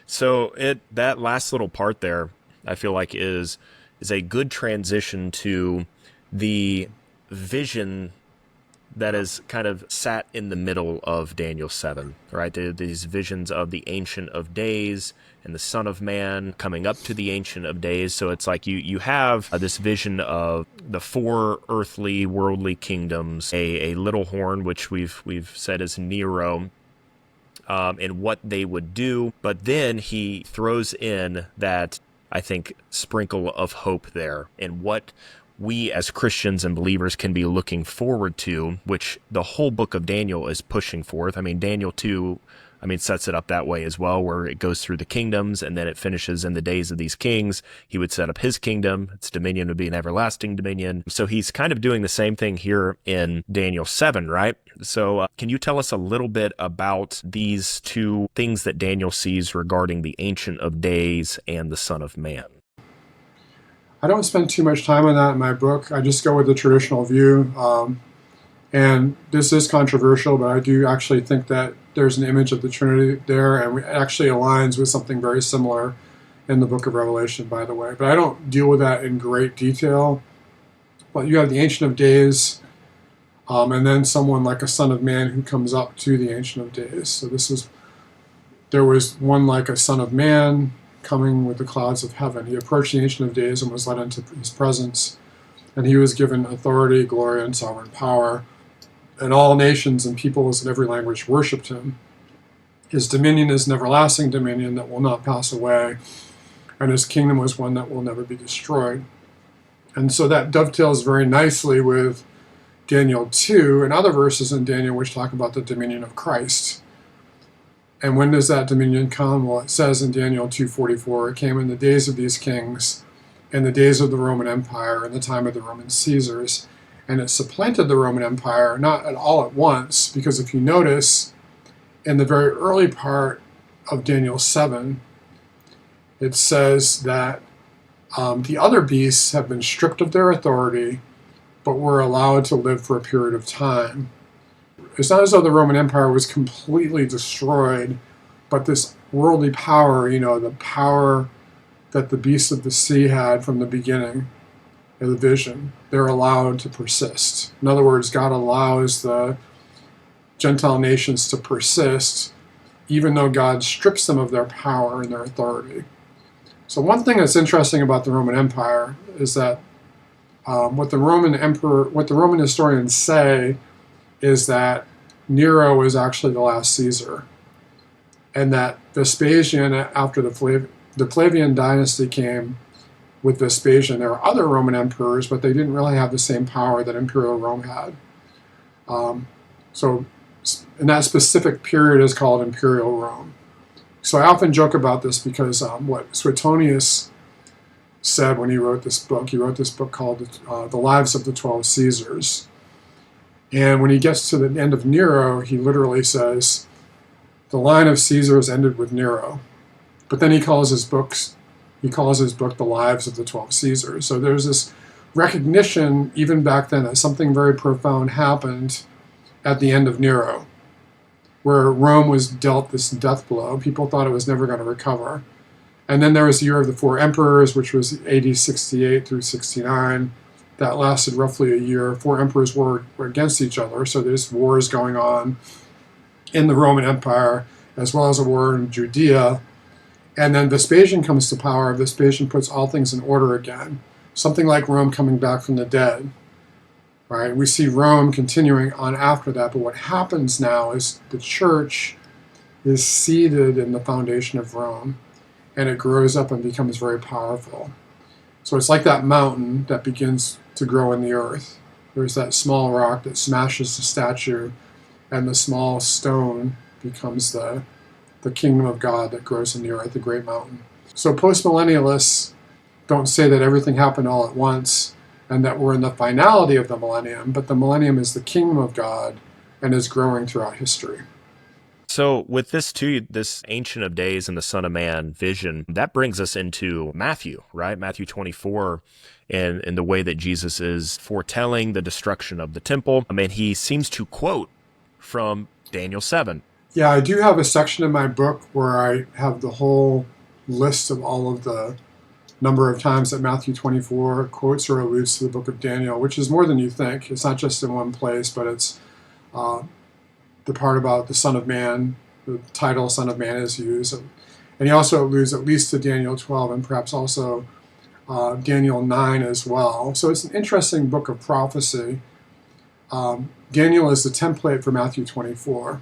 So that last little part there, I feel like is a good transition to the vision that is kind of sat in the middle of Daniel 7, right? These visions of the Ancient of Days and the Son of Man coming up to the Ancient of Days. So it's like you have this vision of the four earthly, worldly kingdoms, a little horn, which we've said is Nero, and what they would do. But then he throws in that, I think, sprinkle of hope there, and what we as Christians and believers can be looking forward to, which the whole book of Daniel is pushing forth. I mean, Daniel 2, sets it up that way as well, where it goes through the kingdoms and then it finishes in the days of these kings. He would set up his kingdom. Its dominion would be an everlasting dominion. So he's kind of doing the same thing here in Daniel 7, right? So can you tell us a little bit about these two things that Daniel sees regarding the Ancient of Days and the Son of Man? I don't spend too much time on that in my book. I just go with the traditional view. And this is controversial, but I do actually think that there's an image of the Trinity there, and it actually aligns with something very similar in the book of Revelation, by the way. But I don't deal with that in great detail. But you have the Ancient of Days, and then someone like a Son of Man who comes up to the Ancient of Days. So there was one like a Son of Man coming with the clouds of heaven. He approached the Ancient of Days and was led into his presence, and he was given authority, glory, and sovereign power. And all nations and peoples in every language worshipped him. His dominion is an everlasting dominion that will not pass away, and his kingdom was one that will never be destroyed. And so that dovetails very nicely with Daniel 2 and other verses in Daniel which talk about the dominion of Christ. And when does that dominion come? Well, it says in Daniel 2:44, it came in the days of these kings, in the days of the Roman Empire, in the time of the Roman Caesars. And it supplanted the Roman Empire, not at all at once, because if you notice, in the very early part of Daniel 7, it says that the other beasts have been stripped of their authority, but were allowed to live for a period of time. It's not as though the Roman Empire was completely destroyed, but this worldly power, the power that the beasts of the sea had from the beginning, the vision, they're allowed to persist. In other words, God allows the Gentile nations to persist, even though God strips them of their power and their authority. So one thing that's interesting about the Roman Empire is that what the Roman historians say is that Nero was actually the last Caesar, and that Vespasian, after the Flavian dynasty came, with Vespasian, there were other Roman emperors, but they didn't really have the same power that Imperial Rome had. So in that specific period is called Imperial Rome. So I often joke about this because what Suetonius said when he wrote this book called The Lives of the 12 Caesars. And when he gets to the end of Nero, he literally says, the line of Caesars ended with Nero. But then he calls his book The Lives of the 12 Caesars. So there's this recognition, even back then, that something very profound happened at the end of Nero, where Rome was dealt this death blow. People thought it was never going to recover. And then there was the Year of the Four Emperors, which was AD 68 through 69. That lasted roughly a year. Four emperors were against each other, so there's wars going on in the Roman Empire, as well as a war in Judea. And then Vespasian comes to power. Vespasian puts all things in order again. Something like Rome coming back from the dead. Right? We see Rome continuing on after that. But what happens now is the church is seated in the foundation of Rome. And it grows up and becomes very powerful. So it's like that mountain that begins to grow in the earth. There's that small rock that smashes the statue. And the small stone becomes the kingdom of God that grows in the earth, the great mountain. So postmillennialists don't say that everything happened all at once and that we're in the finality of the millennium, but the millennium is the kingdom of God and is growing throughout history. So with this too, this Ancient of Days and the Son of Man vision, that brings us into Matthew, right? Matthew 24, and the way that Jesus is foretelling the destruction of the temple. I mean, he seems to quote from Daniel 7. Yeah, I do have a section in my book where I have the whole list of all of the number of times that Matthew 24 quotes or alludes to the book of Daniel, which is more than you think. It's not just in one place, but it's uh, the part about the Son of Man, the title Son of Man is used. And he also alludes at least to Daniel 12 and perhaps also Daniel 9 as well. So it's an interesting book of prophecy. Daniel is the template for Matthew 24.